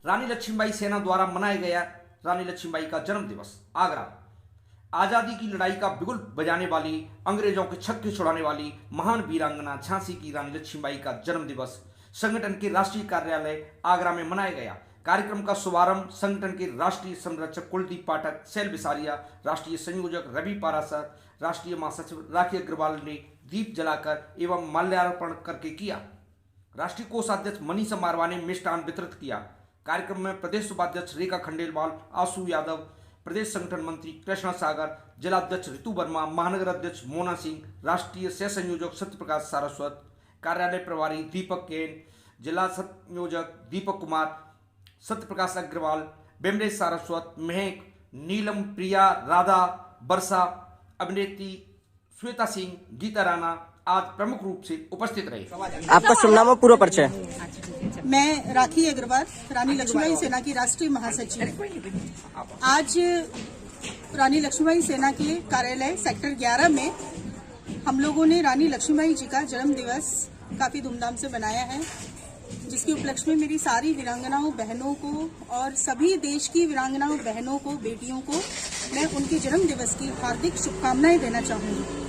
रानी लक्ष्मीबाई सेना द्वारा मनाया गया रानी लक्ष्मीबाई का जन्म दिवस। आगरा। आजादी की लड़ाई का बिगुल बजाने वाली, अंग्रेजों के छक्के छुड़ाने वाली महान वीरांगना झांसी की रानी लक्ष्मीबाई का जन्म दिवस संगठन के राष्ट्रीय कार्यालय आगरा में मनाया गया। कार्यक्रम का शुभारंभ संगठन के राष्ट्रीय संरक्षक कुलदीप पाठक, शैल बिसारिया, राष्ट्रीय संयोजक रवि पारासर, राष्ट्रीय महासचिव राखी अग्रवाल ने दीप जलाकर एवं माल्यार्पण करके किया। राष्ट्रीय कोषाध्यक्ष मनीषा मारवा ने मिष्टान वितरित किया। कार्यक्रम में प्रदेश उपाध्यक्ष रेखा खंडेलवाल, आशु यादव, प्रदेश संगठन मंत्री कृष्णा सागर, जिलाध्यक्ष ऋतु वर्मा, महानगर अध्यक्ष मोना सिंह, राष्ट्रीय सह संयोजक सत्यप्रकाश सारस्वत, कार्यालय प्रभारी दीपक केन, जिला संयोजक दीपक कुमार, सत्यप्रकाश अग्रवाल, बेमरेश सारस्वत, महक, नीलम, प्रिया, राधा, वर्षा, अभिनेत्री श्वेता सिंह, गीता राणा आज प्रमुख रूप से उपस्थित रहे। आपका शुभ नाम और पूरा परिचय। मैं राखी अग्रवाल, रानी लक्ष्मीबाई सेना की राष्ट्रीय महासचिव। आज रानी लक्ष्मीबाई सेना के कार्यालय सेक्टर 11 में हम लोगों ने रानी लक्ष्मीबाई जी का जन्म दिवस काफी धूमधाम से मनाया है, जिसके उपलक्ष्य में मेरी सारी वीरांगनाओं बहनों को और सभी देश की वीरांगनाओं बहनों को, बेटियों को मैं उनके जन्म दिवस की हार्दिक शुभकामनाएं देना चाहूंगी।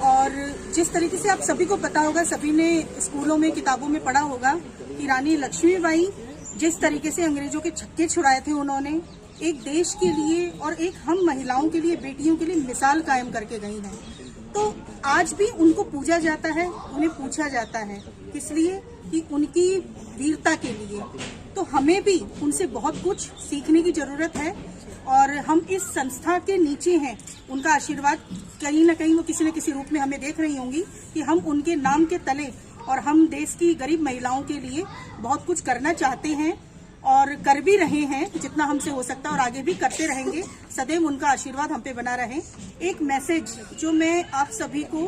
और जिस तरीके से आप सभी को पता होगा, सभी ने स्कूलों में, किताबों में पढ़ा होगा कि रानी लक्ष्मीबाई जिस तरीके से अंग्रेजों के छक्के छुड़ाए थे, उन्होंने एक देश के लिए और एक हम महिलाओं के लिए, बेटियों के लिए मिसाल कायम करके गई हैं। तो आज भी उनको पूजा जाता है, उन्हें पूछा जाता है, इसलिए कि उनकी वीरता के लिए। तो हमें भी उनसे बहुत कुछ सीखने की जरूरत है और हम इस संस्था के नीचे हैं। उनका आशीर्वाद कहीं न कहीं वो किसी न किसी रूप में हमें देख रही होंगी कि हम उनके नाम के तले और हम देश की गरीब महिलाओं के लिए बहुत कुछ करना चाहते हैं और कर भी रहे हैं जितना हमसे हो सकता है और आगे भी करते रहेंगे। सदैव उनका आशीर्वाद हम पे बना रहे। एक मैसेज जो मैं आप सभी को,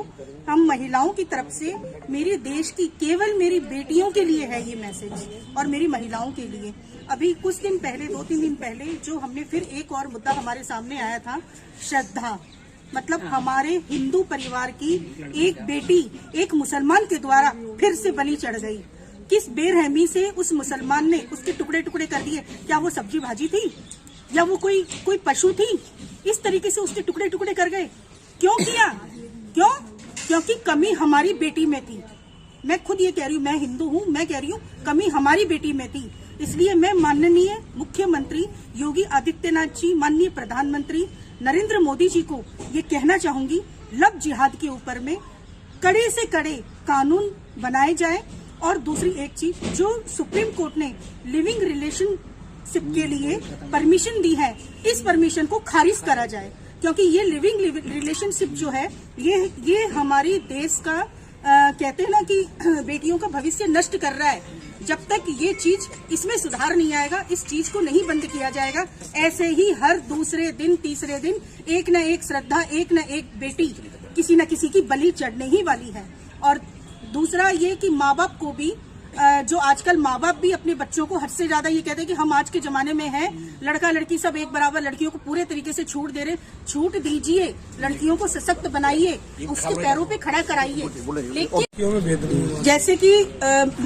हम महिलाओं की तरफ से, मेरे देश की, केवल मेरी बेटियों के लिए है ये मैसेज और मेरी महिलाओं के लिए। अभी कुछ दिन पहले, 2-3 दिन पहले, जो हमने फिर एक और मुद्दा हमारे सामने आया था, श्रद्धा, मतलब हमारे हिंदू परिवार की एक बेटी एक मुसलमान के द्वारा फिर से बलि चढ़ गई। किस बेरहमी से उस मुसलमान ने उसके टुकड़े टुकड़े कर दिए। क्या वो सब्जी भाजी थी या वो कोई पशु थी? इस तरीके से उसके टुकड़े टुकड़े कर गए। क्यों किया? क्यों? क्योंकि कमी हमारी बेटी में थी। मैं खुद ये कह रही हूँ, मैं हिंदू हूँ, मैं कह रही हूँ कमी हमारी बेटी में थी। इसलिए मैं माननीय मुख्यमंत्री योगी आदित्यनाथ जी, माननीय प्रधानमंत्री नरेंद्र मोदी जी को ये कहना चाहूंगी, लव जिहाद के ऊपर में कड़े से कड़े कानून बनाए जाए। और दूसरी एक चीज, जो सुप्रीम कोर्ट ने लिविंग रिलेशनशिप के लिए परमिशन दी है, इस परमिशन को खारिज करा जाए। क्योंकि ये लिविंग रिलेशनशिप जो है, ये हमारी देश का कहते हैं ना कि बेटियों का भविष्य नष्ट कर रहा है। जब तक ये चीज, इसमें सुधार नहीं आएगा, इस चीज को नहीं बंद किया जाएगा, ऐसे ही हर दूसरे दिन, तीसरे दिन एक न एक श्रद्धा, एक न एक बेटी किसी न किसी की बलि चढ़ने ही वाली है। और दूसरा ये कि माँ बाप को भी, जो आजकल माँ बाप भी अपने बच्चों को हद से ज्यादा ये कहते हैं कि हम आज के जमाने में हैं, लड़का लड़की सब एक बराबर, लड़कियों को पूरे तरीके से छूट दे रहे। छूट दीजिए, लड़कियों को सशक्त बनाइए, उसके पैरों पे खड़ा कराइए। लेकिन जैसे कि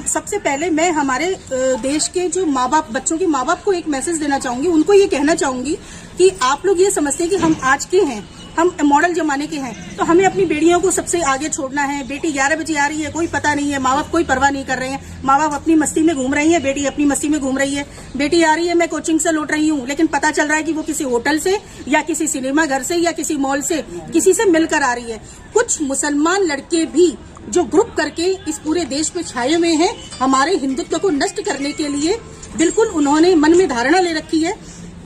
सबसे पहले मैं हमारे देश के जो माँ बाप, बच्चों के माँ बाप को एक मैसेज देना चाहूंगी। उनको ये कहना चाहूंगी कि आप लोग ये समझते हैं कि हम आज के हैं, हम मॉडल जमाने के हैं, तो हमें अपनी बेटियों को सबसे आगे छोड़ना है। बेटी 11 बजे आ रही है, कोई पता नहीं है, माँ बाप कोई परवाह नहीं कर रहे हैं। माँ बाप अपनी मस्ती में घूम रही है, बेटी अपनी मस्ती में घूम रही है। बेटी आ रही है, मैं कोचिंग से लौट रही हूँ, लेकिन पता चल रहा है कि वो किसी होटल से या किसी सिनेमा घर से या किसी मॉल से किसी से मिलकर आ रही है। कुछ मुसलमान लड़के भी जो ग्रुप करके इस पूरे देश पे छाए हुए हैं, हमारे हिंदुत्व को नष्ट करने के लिए, बिल्कुल उन्होंने मन में धारणा ले रखी है,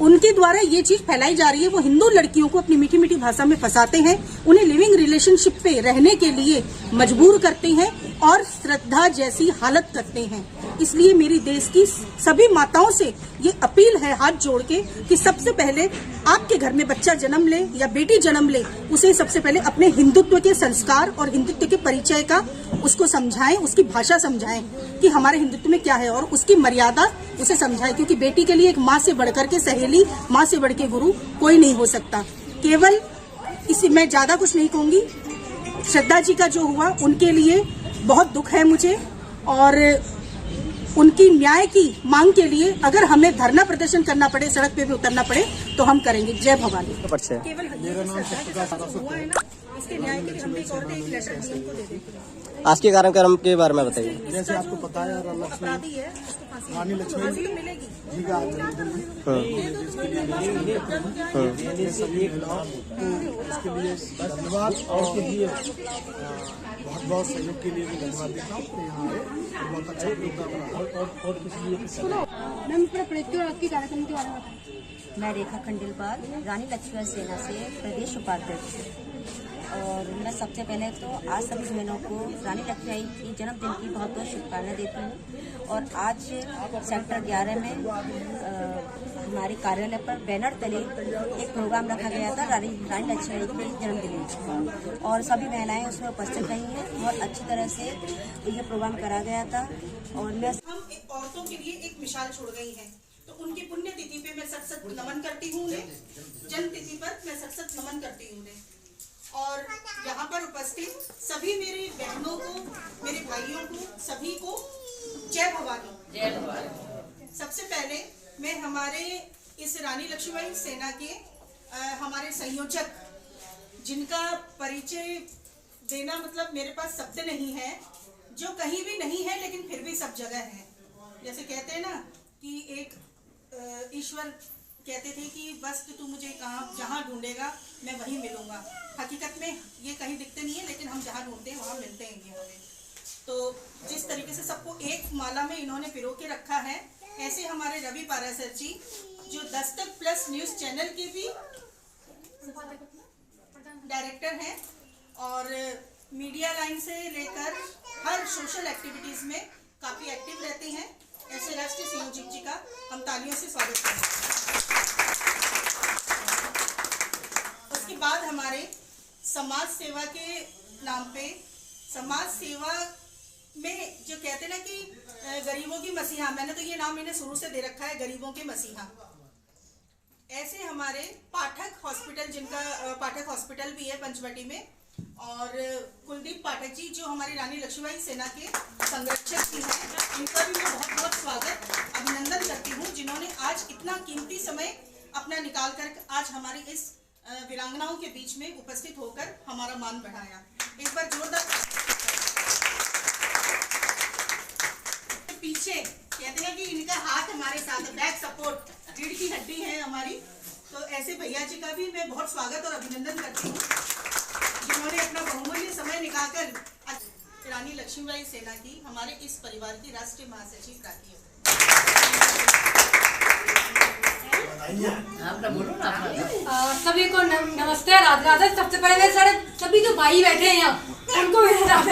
उनके द्वारा ये चीज फैलाई जा रही है। वो हिंदू लड़कियों को अपनी मीठी मीठी भाषा में फंसाते हैं, उन्हें लिविंग रिलेशनशिप पे रहने के लिए मजबूर करते हैं और श्रद्धा जैसी हालत करते हैं। इसलिए मेरी देश की सभी माताओं से ये अपील है, हाथ जोड़ के, कि सबसे पहले आपके घर में बच्चा जन्म ले या बेटी जन्म ले, उसे सबसे पहले अपने हिंदुत्व के संस्कार और हिंदुत्व के परिचय का उसको समझाएं, उसकी भाषा समझाएं कि हमारे हिंदुत्व में क्या है और उसकी मर्यादा उसे समझाएं। क्योंकि बेटी के लिए एक माँ से बढ़कर के सहेली, माँ से बढ़ के गुरु कोई नहीं हो सकता। केवल इसी, मैं ज्यादा कुछ नहीं कहूंगी। श्रद्धा जी का जो हुआ, उनके लिए बहुत दुख है मुझे और उनकी न्याय की मांग के लिए अगर हमें धरना प्रदर्शन करना पड़े, सड़क पे भी उतरना पड़े, तो हम करेंगे। जय भवानी। केवल हुआ है ना, इसके न्याय के लिए हमने एक और एक लेटर डीएम को दे देंगे। आज के कार्यक्रम के बारे में बताइए। जैसे आपको पता है अपराधी है, रानी लक्ष्मीबाई तो मिलेगी। इसके लिए धन्यवाद और बहुत बहुत सहयोग के लिए भी धन्यवाद देता हूँ। यहाँ आए बहुत अच्छा योगदान और किसी मैम पूरा प्रत्येक आपके कार्यक्रम के बारे में बताएं। मैं रेखा खंडेलवाल रानी लक्ष्मीबाई सेना से प्रदेश उपाध्यक्ष। और मैं सबसे पहले तो आज सभी बहनों को रानी लक्ष्मीबाई की जन्मदिन की बहुत बहुत शुभकामनाएं देती हूँ। और आज सेक्टर 11 में हमारे कार्यालय पर बैनर तले एक प्रोग्राम रखा गया था रानी लक्ष्मीबाई के जन्मदिन का, और सभी महिलाएं उसमें उपस्थित रही हैं। बहुत अच्छी तरह से यह प्रोग्राम करा गया था। और मैं हम औरतों के लिए एक मिसाल छोड़ गई हैं, तो उनकी पुण्य तिथि पे मैं सत सत नमन करती हूँ उन्हें। जन्म तिथि पर मैं सत सत नमन करती हूँ उन्हें। और यहाँ पर उपस्थित सभी मेरी बहनों को, मेरे भाइयों को, सभी को जय भवानी। जय भवानी। सबसे पहले मैं हमारे इस रानी लक्ष्मीबाई सेना के हमारे संयोजक, जिनका परिचय देना मतलब मेरे पास शब्द नहीं है, जो कहीं भी नहीं है लेकिन फिर भी सब जगह है। जैसे कहते हैं ना कि एक ईश्वर कहते थे कि बस तू मुझे कहाँ जहाँ ढूंढेगा मैं वहीं मिलूंगा। हकीकत में ये कहीं दिखते नहीं है, लेकिन हम जहाँ ढूंढते हैं वहाँ मिलते हैं ये हमें। तो जिस तरीके से सबको एक माला में इन्होंने पिरो के रखा है, ऐसे हमारे रवि पारासर जी जो दस्तक प्लस न्यूज़ चैनल के भी डायरेक्टर हैं और मीडिया लाइन से लेकर हर सोशल एक्टिविटीज में काफी एक्टिव रहते हैं, ऐसे राष्ट्रीय संयोजक जी का हम तालियों से स्वागत करते हैं। उसके बाद हमारे समाज सेवा के नाम पे, समाज सेवा में जो कहते हैं ना कि गरीबों की मसीहा, मैंने तो ये नाम इन्हें शुरू से दे रखा है, गरीबों के मसीहा। ऐसे हमारे पाठक हॉस्पिटल, जिनका पाठक हॉस्पिटल भी है पंचवटी में, और कुलदीप पाठक जी जो हमारी रानी लक्ष्मीबाई सेना के संरक्षक भी हैं, इनका भी मैं बहुत बहुत स्वागत अभिनंदन करती हूँ, जिन्होंने आज इतना कीमती समय अपना निकाल कर आज हमारी इस वीरांगनाओं के बीच में उपस्थित होकर हमारा मान बढ़ाया। एक बार जोरदार। पीछे कहते हैं कि इनका हाथ हमारे साथ है, बैक सपोर्ट, रीढ़ की हड्डी है हमारी। तो ऐसे भैया जी का भी मैं बहुत स्वागत और अभिनंदन करती हूँ, जिन्होंने अपना बहुमूल्य समय निकालकर रानी लक्ष्मीबाई सेना की हमारे इस परिवार की राष्ट्रीय महासचिव राखी है। सभी को नमस्ते, राधे राधे। सबसे पहले सारे सभी जो भाई बैठे हैं यहाँ, उनको मेरे राधे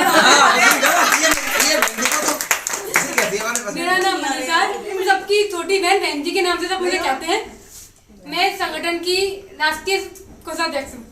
मेरा नाम मनीषा है, सबकी छोटी बहन जी के नाम से सब मुझे कहते हैं। मैं संगठन की राष्ट्रीय कोषाध्यक्ष हूँ।